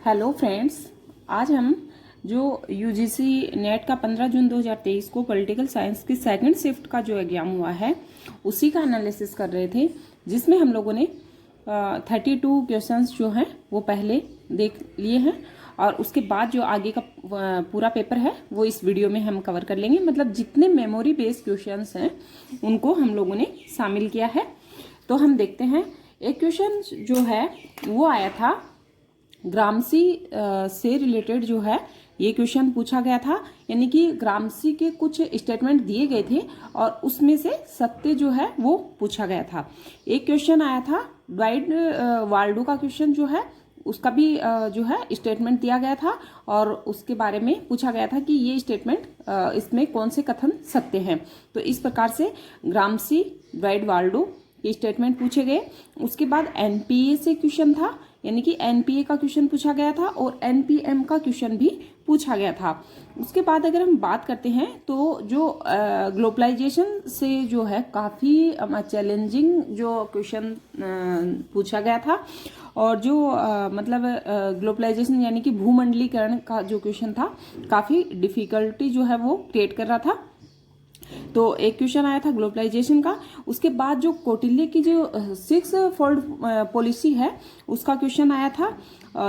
Hello friends, आज हम जो यूजीसी नेट का 15 जून 2023 को पॉलिटिकल साइंस की सेकंड शिफ्ट का जो एग्जाम हुआ है उसी का एनालिसिस कर रहे थे, जिसमें हम लोगों ने 32 क्वेश्चंस जो हैं वो पहले देख लिए हैं और उसके बाद जो आगे का पूरा पेपर है वो इस वीडियो में हम कवर कर लेंगे। मतलब जितने मेमोरी बेस्ड क्वेश्चंस हैं उनको हम लोगों ने शामिल किया है। तो हम देखते हैं, एक क्वेश्चन जो है वो आया था ग्रामसी से रिलेटेड जो है ये क्वेश्चन पूछा गया था। यानी कि ग्रामसी के कुछ स्टेटमेंट दिए गए थे और उसमें से सत्य जो है वो पूछा गया था। एक क्वेश्चन आया था ड्वाइट वाल्डो का क्वेश्चन जो है उसका भी जो है स्टेटमेंट दिया गया था और उसके बारे में पूछा गया था कि ये स्टेटमेंट इसमें कौन से कथन सत्य हैं। तो इस प्रकार से ग्रामसी, ड्वाइट वाल्डो ये स्टेटमेंट पूछे गए। उसके बाद एनपीए से क्वेश्चन था, यानी कि एनपीए का क्वेश्चन पूछा गया था और एनपीएम का क्वेश्चन भी पूछा गया था। उसके बाद अगर हम बात करते हैं तो जो ग्लोबलाइजेशन से जो है काफ़ी चैलेंजिंग जो क्वेश्चन पूछा गया था और जो मतलब ग्लोबलाइजेशन यानी कि भूमंडलीकरण का जो क्वेश्चन था काफ़ी डिफिकल्टी जो है वो क्रिएट कर रहा था। तो एक क्वेश्चन आया था ग्लोबलाइजेशन का। उसके बाद जो कौटिल्य की जो 6 फोल्ड पॉलिसी है उसका क्वेश्चन आया था,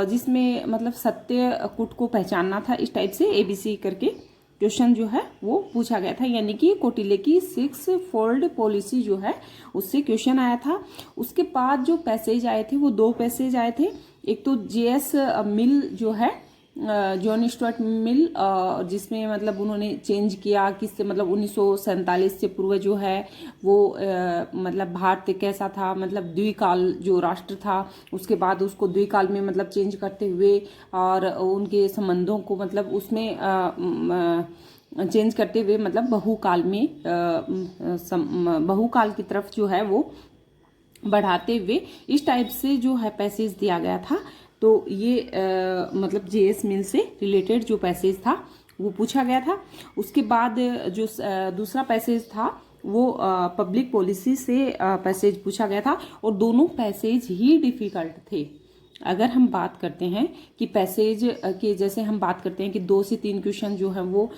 जिसमें मतलब सत्य कुट को पहचानना था। इस टाइप से एबीसी करके क्वेश्चन जो है वो पूछा गया था, यानी कि कौटिल्य की 6 फोल्ड पॉलिसी जो है उससे क्वेश्चन आया था। उसके बाद जो पैसेज आए थे वो 2 पैसेज आए थे। एक तो जेएस मिल जो है, जॉन स्टुअर्ट मिल, जिसमें मतलब उन्होंने चेंज किया किससे, मतलब 1947 से पूर्व जो है वो मतलब भारत कैसा था, मतलब द्विकाल जो राष्ट्र था उसके बाद उसको द्विकाल में मतलब चेंज करते हुए और उनके संबंधों को मतलब उसमें चेंज करते हुए मतलब बहुकाल में बहुकाल की तरफ जो है वो बढ़ाते हुए इस टाइप से जो है पैसेज दिया गया था। तो ये मतलब जेएस मिल से रिलेटेड जो पैसेज था वो पूछा गया था। उसके बाद जो दूसरा पैसेज था वो पब्लिक पॉलिसी से पैसेज पूछा गया था और दोनों पैसेज ही डिफिकल्ट थे। अगर हम बात करते हैं कि पैसेज के, जैसे हम बात करते हैं कि 2 से 3 क्वेश्चन जो हैं वो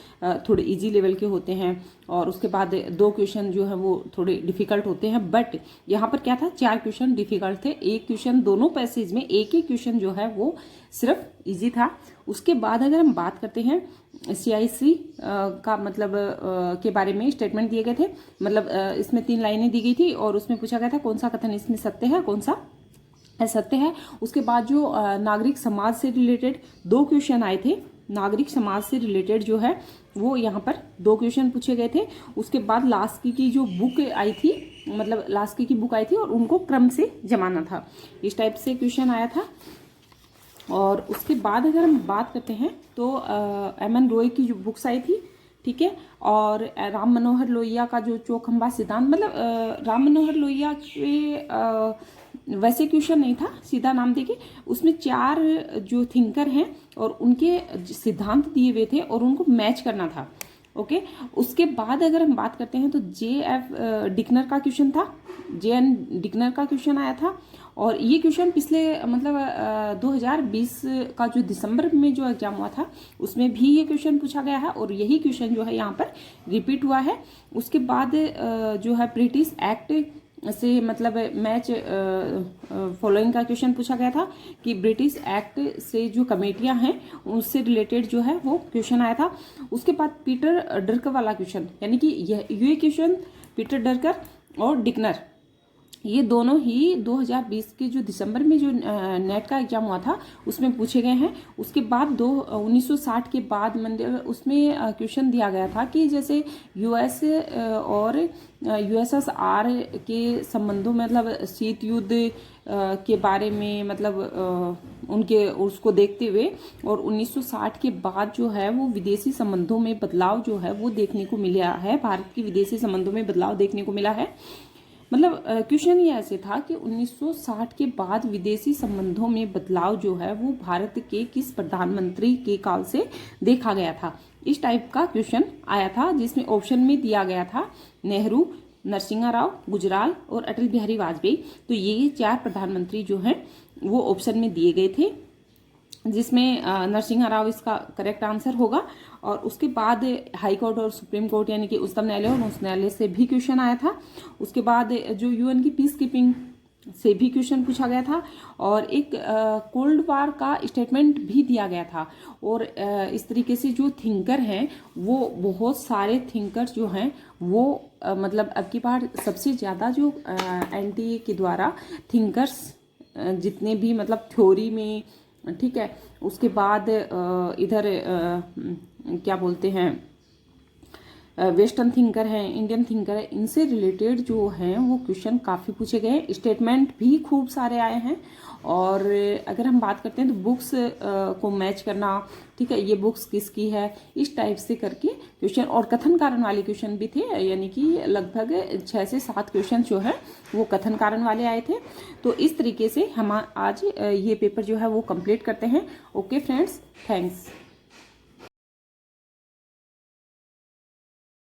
थोड़े इजी लेवल के होते हैं और उसके बाद 2 क्वेश्चन जो है वो थोड़े डिफिकल्ट होते हैं, बट यहाँ पर क्या था 4 क्वेश्चन डिफिकल्ट थे। एक क्वेश्चन दोनों पैसेज में एक ही क्वेश्चन जो है वो सिर्फ इजी था। उसके बाद अगर हम बात करते हैं CIC का मतलब के बारे में स्टेटमेंट दिए गए थे। मतलब इसमें 3 लाइनें दी गई थी और उसमें पूछा गया था कौन सा कथन इसमें सत्य है, कौन सा असत्य है। उसके बाद जो नागरिक समाज से रिलेटेड 2 क्वेश्चन आए थे। नागरिक समाज से रिलेटेड जो है वो यहाँ पर 2 क्वेश्चन पूछे गए थे। उसके बाद लास्की की जो बुक आई थी, मतलब लास्की की बुक आई थी और उनको क्रम से जमाना था। इस टाइप से क्वेश्चन आया था। और उसके बाद अगर हम बात करते हैं तो MN रॉय की जो बुक्स आई थी, ठीक है, और राम मनोहर लोहिया का जो चौखंबा सिद्धांत, मतलब राम मनोहर लोहिया के वैसे क्वेश्चन नहीं था, सीधा नाम देके उसमें 4 जो थिंकर हैं और उनके सिद्धांत दिए हुए थे और उनको मैच करना था। ओके, उसके बाद अगर हम बात करते हैं तो JF डिकनर का क्वेश्चन था, JN डिकनर का क्वेश्चन आया था। और ये क्वेश्चन पिछले मतलब 2020 का जो दिसंबर में जो एग्जाम हुआ था उसमें भी ये क्वेश्चन पूछा गया है और यही क्वेश्चन जो है यहाँ पर रिपीट हुआ है। उसके बाद जो है ब्रिटिश एक्ट से मतलब मैच फॉलोइंग का क्वेश्चन पूछा गया था कि ब्रिटिश एक्ट से जो कमेटियां हैं उससे रिलेटेड जो है वो क्वेश्चन आया था। उसके बाद पीटर डरकर वाला क्वेश्चन, यानी कि ये क्वेश्चन पीटर डरकर और डिकनर ये दोनों ही 2020 के जो दिसंबर में जो नेट का एग्जाम हुआ था उसमें पूछे गए हैं। उसके बाद 1960 के बाद मतलब उसमें क्वेश्चन दिया गया था कि जैसे US और USSR के संबंधों में, मतलब शीत युद्ध के बारे में, मतलब उनके उसको देखते हुए और 1960 के बाद जो है वो विदेशी संबंधों में बदलाव जो है वो देखने को मिला है, भारत की विदेशी संबंधों में बदलाव देखने को मिला है। मतलब क्वेश्चन ये ऐसे था कि 1960 के बाद विदेशी संबंधों में बदलाव जो है वो भारत के किस प्रधानमंत्री के काल से देखा गया था। इस टाइप का क्वेश्चन आया था, जिसमें ऑप्शन में दिया गया था नेहरू, नरसिंहा राव, गुजराल और अटल बिहारी वाजपेयी। तो ये 4 प्रधानमंत्री जो हैं वो ऑप्शन में दिए गए थे। जिसमें नरसिंह राव इसका करेक्ट आंसर होगा। और उसके बाद हाई कोर्ट और सुप्रीम कोर्ट यानी कि उच्चतम न्यायालय और उच्च न्यायालय से भी क्वेश्चन आया था। उसके बाद जो यूएन की पीस कीपिंग से भी क्वेश्चन पूछा गया था, और एक कोल्ड वार का स्टेटमेंट भी दिया गया था। और इस तरीके से जो थिंकर हैं वो बहुत सारे थिंकर्स जो हैं वो मतलब अब की बार सबसे ज़्यादा जो एनटीए के द्वारा थिंकर्स जितने भी मतलब थ्योरी में, ठीक है, उसके बाद इधर क्या बोलते हैं वेस्टर्न थिंकर हैं, इंडियन थिंकर है, इनसे रिलेटेड जो हैं वो क्वेश्चन काफ़ी पूछे गए हैं। स्टेटमेंट भी खूब सारे आए हैं। और अगर हम बात करते हैं तो बुक्स को मैच करना, ठीक है, ये बुक्स किसकी है, इस टाइप से करके क्वेश्चन, और कथन कारण वाले क्वेश्चन भी थे, यानी कि लगभग 6 से 7 क्वेश्चन जो है वो कथन कारण वाले आए थे। तो इस तरीके से हम आज ये पेपर जो है वो कंप्लीट करते हैं। Okay friends, thanks.